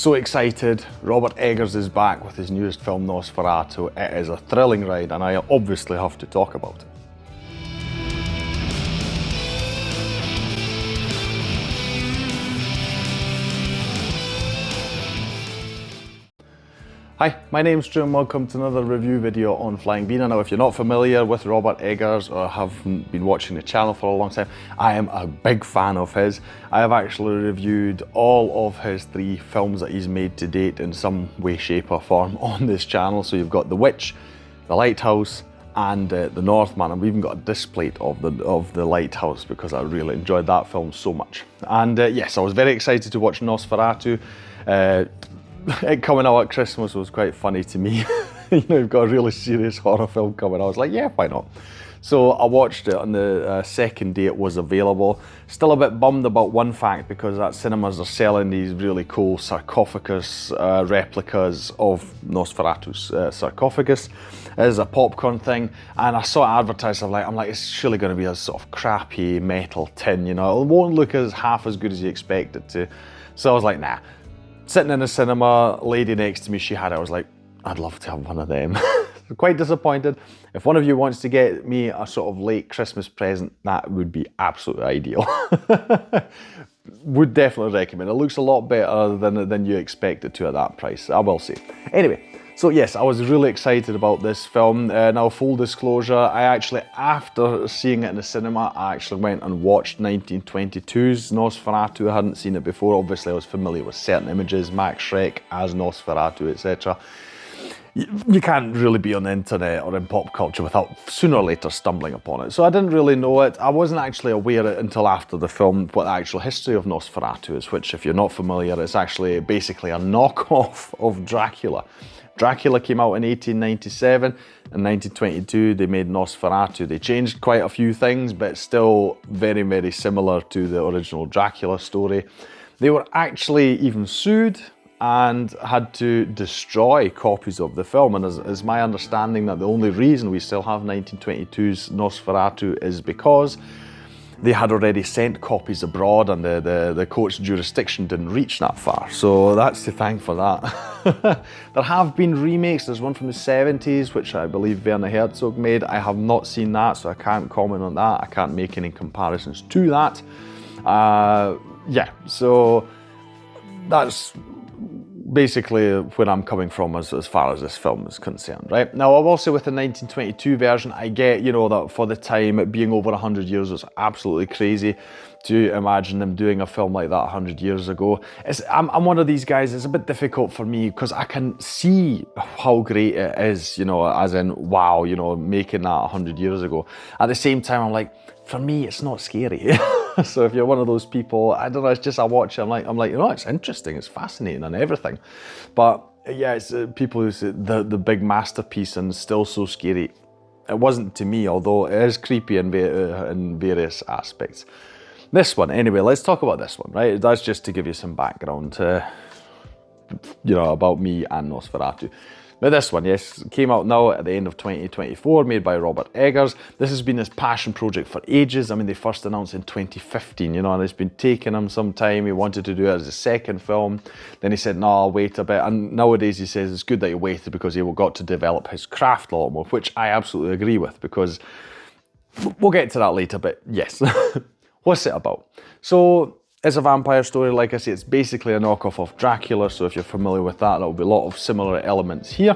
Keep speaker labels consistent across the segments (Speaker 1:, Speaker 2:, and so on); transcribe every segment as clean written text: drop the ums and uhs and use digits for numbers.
Speaker 1: So excited, Robert Eggers is back with his newest film Nosferatu. It is a thrilling ride and I obviously have to talk about it. Hi, my name's Stu and welcome to another review video on Flying Wiener. Now if you're not familiar with Robert Eggers or haven't been watching the channel for a long time, I am a big fan of his. I have actually reviewed all of his 3 films that he's made to date in some way, shape or form on this channel. So you've got The Witch, The Lighthouse and The Northman, and we've even got a display of the Lighthouse because I really enjoyed that film so much. And yes, I was very excited to watch Nosferatu. It coming out at Christmas was quite funny to me. You know, you've got a really serious horror film coming. I was like, yeah, why not? So I watched it on the second day it was available. Still a bit bummed about one fact, because at cinemas are selling these really cool sarcophagus replicas of Nosferatu's sarcophagus as a popcorn thing. And I saw it advertised, I'm like, it's surely going to be a sort of crappy metal tin, you know, it won't look half as good as you expect it to. So I was like, nah. Sitting in the cinema, lady next to me, she had it. I was like, I'd love to have one of them. Quite disappointed. If one of you wants to get me a sort of late Christmas present, that would be absolutely ideal. Would definitely recommend. It looks a lot better than you expect it to at that price, I will say. Anyway, so yes, I was really excited about this film. Now, full disclosure, I actually, after seeing it in the cinema, I actually went and watched 1922's Nosferatu. I hadn't seen it before. Obviously, I was familiar with certain images, Max Schreck as Nosferatu, etc. You can't really be on the internet or in pop culture without sooner or later stumbling upon it. So I didn't really know it. I wasn't actually aware until after the film what the actual history of Nosferatu is, which, if you're not familiar, it's actually basically a knockoff of Dracula. Dracula came out in 1897. In 1922, they made Nosferatu. They changed quite a few things, but still very, very similar to the original Dracula story. They were actually even sued and had to destroy copies of the film. And it's my understanding that the only reason we still have 1922's Nosferatu is because they had already sent copies abroad and the court's jurisdiction didn't reach that far. So that's to thank for that. There have been remakes. There's one from the 70s, which I believe Werner Herzog made. I have not seen that, so I can't comment on that. I can't make any comparisons to that. Yeah, so that's basically where I'm coming from as far as this film is concerned, right? Now, I will say with the 1922 version, I get, you know, that for the time, it being over 100 years, it's absolutely crazy to imagine them doing a film like that 100 years ago. I'm one of these guys, it's a bit difficult for me because I can see how great it is, you know, as in, wow, you know, making that 100 years ago. At the same time, I'm like, for me, it's not scary. So if you're one of those people, I don't know, it's just I watch it, I'm like, you know, it's interesting, it's fascinating and everything. But yeah, it's people who say the big masterpiece and still so scary. It wasn't to me, although it is creepy in various aspects. This one, anyway, let's talk about this one, right? That's just to give you some background, you know, about me and Nosferatu. Now this one, yes, came out now at the end of 2024, made by Robert Eggers. This has been his passion project for ages. I mean, they first announced in 2015, you know, and it's been taking him some time. He wanted to do it as a second film. Then he said, no, I'll wait a bit. And nowadays he says it's good that he waited because he got to develop his craft a lot more, which I absolutely agree with, because we'll get to that later, but yes. What's it about? So, it's a vampire story, like I say, it's basically a knockoff of Dracula, so if you're familiar with that, there'll be a lot of similar elements here.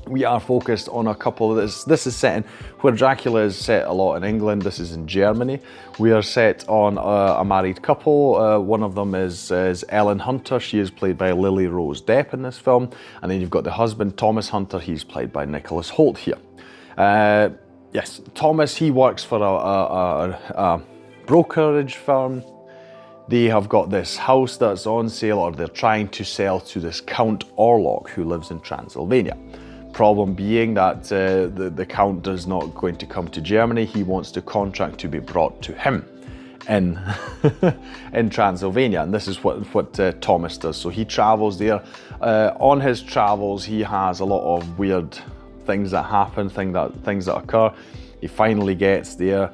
Speaker 1: We are focused on a couple of this is set in, where Dracula is set a lot in England, this is in Germany. We are set on a married couple. One of them is Ellen Hunter, she is played by Lily Rose-Depp in this film, and then you've got the husband, Thomas Hunter, he's played by Nicholas Hoult here. Yes, Thomas, he works for a brokerage firm. They have got this house that's on sale, or they're trying to sell to this Count Orlok who lives in Transylvania. Problem being that the Count is not going to come to Germany. He wants the contract to be brought to him in, in Transylvania, and this is what Thomas does. So he travels there. On his travels, he has a lot of weird things that happen, things that occur. He finally gets there.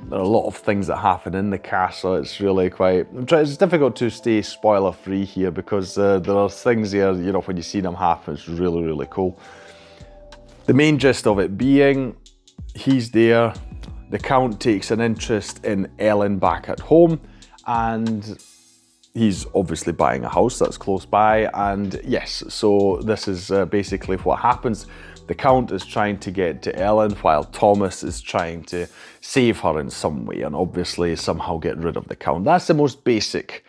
Speaker 1: There are a lot of things that happen in the castle. It's really quite... It's difficult to stay spoiler-free here because there are things there, you know, when you see them happen, it's really, really cool. The main gist of it being, he's there, the Count takes an interest in Ellen back at home, and he's obviously buying a house that's close by, and yes, so this is basically what happens. The Count is trying to get to Ellen while Thomas is trying to save her in some way and obviously somehow get rid of the Count. That's the most basic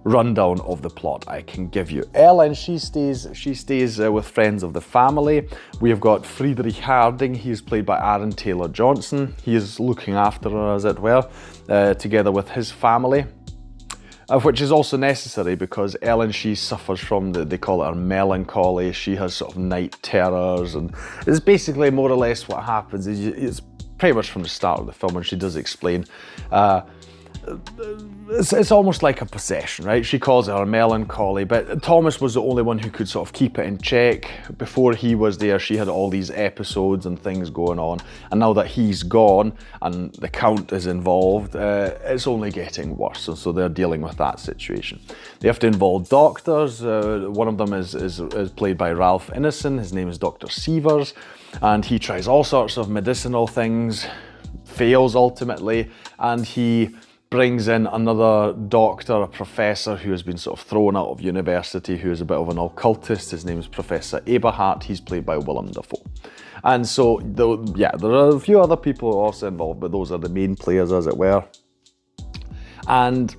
Speaker 1: rundown of the plot I can give you. Ellen, she stays with friends of the family. We have got Friedrich Harding. He's played by Aaron Taylor-Johnson. He is looking after her, as it were, together with his family. Which is also necessary because Ellen, she suffers from, they call it her melancholy. She has sort of night terrors, and it's basically more or less what happens. It's pretty much from the start of the film, and she does explain. It's almost like a possession, right? She calls it her melancholy, but Thomas was the only one who could sort of keep it in check. Before he was there, she had all these episodes and things going on, and now that he's gone and the Count is involved, it's only getting worse, and so they're dealing with that situation. They have to involve doctors. One of them is played by Ralph Ineson. His name is Dr. Sievers, and he tries all sorts of medicinal things, fails ultimately, and he brings in another doctor, a professor who has been sort of thrown out of university, who is a bit of an occultist. His name is Professor Eberhardt. He's played by Willem Dafoe. And so, yeah, there are a few other people also involved, but those are the main players, as it were. And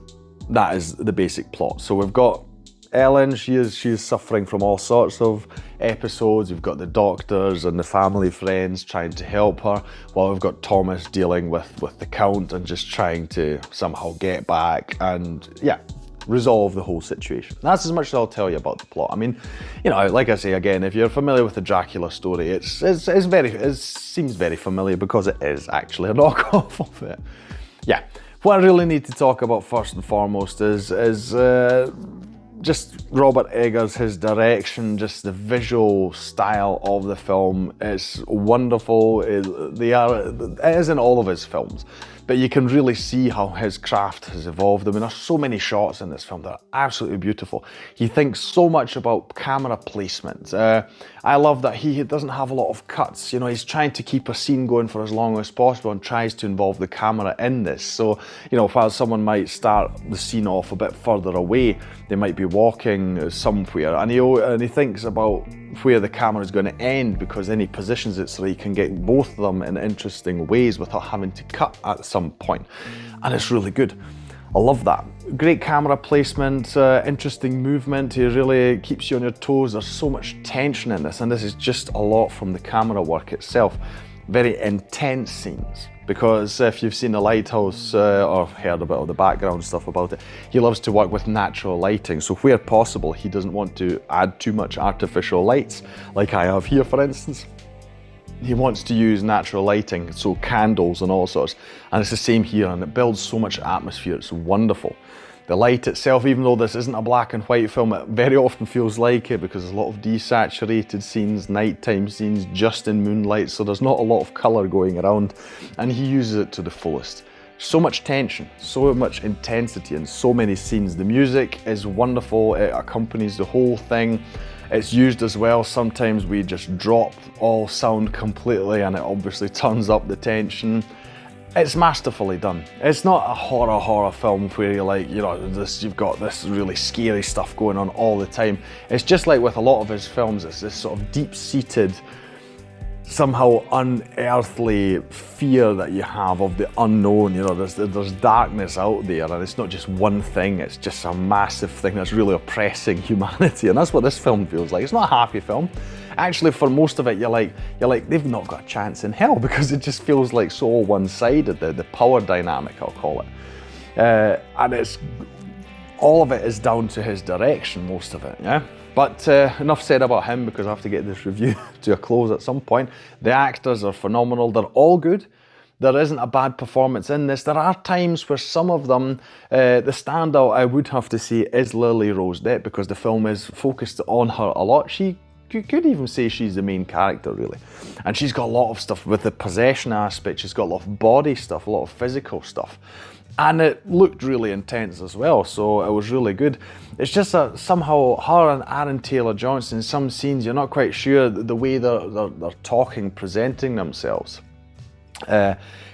Speaker 1: that is the basic plot. So we've got Ellen, she is suffering from all sorts of episodes. You've got the doctors and the family friends trying to help her, while we've got Thomas dealing with the Count and just trying to somehow get back and, yeah, resolve the whole situation. That's as much as I'll tell you about the plot. I mean, you know, like I say again, if you're familiar with the Dracula story, it seems very familiar because it is actually a knockoff of it. Yeah, what I really need to talk about first and foremost is just Robert Eggers, his direction, just the visual style of the film. It's wonderful. It is in all of his films, but you can really see how his craft has evolved. I mean, there's so many shots in this film that are absolutely beautiful. He thinks so much about camera placement. I love that he doesn't have a lot of cuts. You know, he's trying to keep a scene going for as long as possible and tries to involve the camera in this. So, you know, while someone might start the scene off a bit further away, they might be walking somewhere, and he thinks about where the camera is going to end, because then he positions it so he can get both of them in interesting ways without having to cut at some point. And it's really good. I love that. Great camera placement, interesting movement. It really keeps you on your toes. There's so much tension in this, and this is just a lot from the camera work itself. Very intense scenes, because if you've seen The Lighthouse or heard a bit of the background stuff about it, he loves to work with natural lighting. So where possible, he doesn't want to add too much artificial lights, like I have here, for instance. He wants to use natural lighting, so candles and all sorts. And it's the same here, and it builds so much atmosphere. It's wonderful. The light itself, even though this isn't a black and white film, it very often feels like it, because there's a lot of desaturated scenes, nighttime scenes, just in moonlight, so there's not a lot of colour going around, and he uses it to the fullest. So much tension, so much intensity in so many scenes. The music is wonderful, it accompanies the whole thing. It's used as well. Sometimes we just drop all sound completely, and it obviously turns up the tension. It's masterfully done. It's not a horror film where you're like, you know, you've got this really scary stuff going on all the time. It's just like with a lot of his films, it's this sort of deep-seated, somehow unearthly fear that you have of the unknown. You know, there's darkness out there, and it's not just one thing, it's just a massive thing that's really oppressing humanity, and that's what this film feels like. It's not a happy film. Actually, for most of it, you're like, they've not got a chance in hell, because it just feels like so one-sided, the power dynamic, I'll call it. And it's, all of it is down to his direction, most of it, yeah? But enough said about him, because I have to get this review to a close at some point. The actors are phenomenal, they're all good. There isn't a bad performance in this. There are times where some of them, the standout I would have to say is Lily Rose-Depp, because the film is focused on her a lot. She could even say she's the main character, really. And she's got a lot of stuff with the possession aspect. She's got a lot of body stuff, a lot of physical stuff. And it looked really intense as well, so it was really good. It's just that somehow her and Aaron Taylor-Johnson, in some scenes, you're not quite sure the way they're talking, presenting themselves.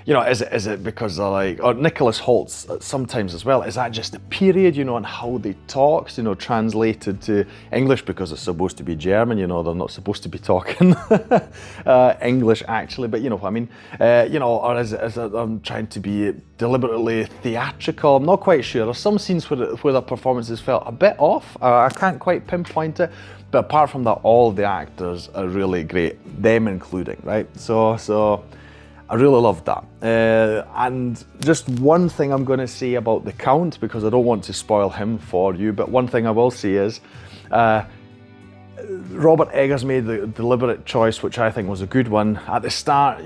Speaker 1: You know, is it because they're like, or Nicholas Holtz sometimes as well, is that just the period, you know, and how they talk, you know, translated to English because it's supposed to be German, you know, they're not supposed to be talking English actually, but you know what I mean, you know, or is it I'm trying to be deliberately theatrical? I'm not quite sure. There's some scenes where the performances felt a bit off, I can't quite pinpoint it, but apart from that, all the actors are really great, them including, right? So I really loved that. And just one thing I'm going to say about the Count, because I don't want to spoil him for you, but one thing I will say is Robert Eggers made the deliberate choice, which I think was a good one. At the start,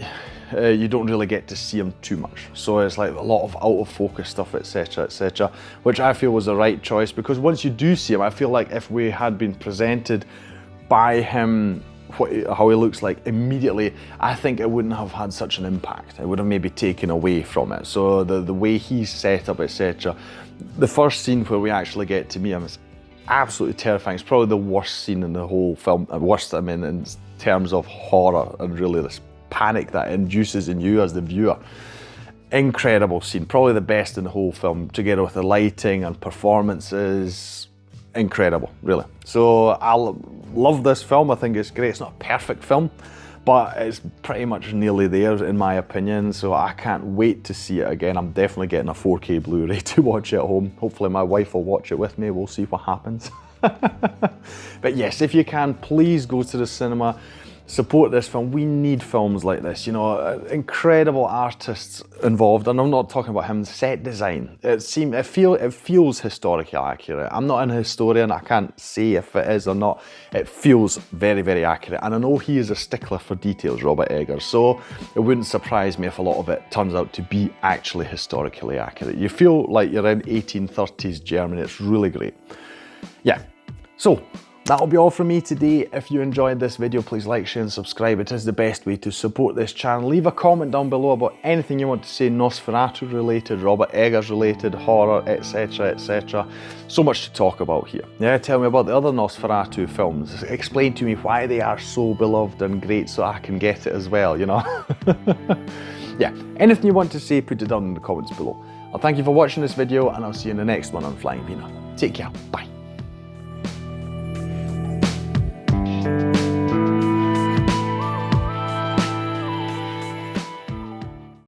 Speaker 1: you don't really get to see him too much. So it's like a lot of out of focus stuff, etc., which I feel was the right choice, because once you do see him, I feel like if we had been presented by him how he looks like immediately, I think it wouldn't have had such an impact. It would have maybe taken away from it. So the way he's set up, etc. The first scene where we actually get to meet him is absolutely terrifying. It's probably the worst scene in the whole film. Worst, I mean, in terms of horror and really this panic that induces in you as the viewer. Incredible scene, probably the best in the whole film, together with the lighting and performances. Incredible, really. So I love this film. I think it's great. It's not a perfect film, but it's pretty much nearly there in my opinion. So I can't wait to see it again. I'm definitely getting a 4K Blu-ray to watch it at home. Hopefully my wife will watch it with me. We'll see what happens. But yes, if you can, please go to the cinema. Support this film. We need films like this, you know, incredible artists involved, and I'm not talking about him. Set design, it feels historically accurate. I'm not an historian, I can't say if it is or not. It feels very, very accurate, and I know he is a stickler for details, Robert Eggers, so it wouldn't surprise me if a lot of it turns out to be actually historically accurate. You feel like you're in 1830s Germany. It's really great. Yeah, so that'll be all from me today. If you enjoyed this video, please like, share and subscribe. It is the best way to support this channel. Leave a comment down below about anything you want to say, Nosferatu related, Robert Eggers related, horror, etc. So much to talk about here. Yeah, tell me about the other Nosferatu films. Explain to me why they are so beloved and great so I can get it as well, you know? Yeah, anything you want to say, put it down in the comments below. Well, thank you for watching this video, and I'll see you in the next one on Flying Wiener. Take care, bye.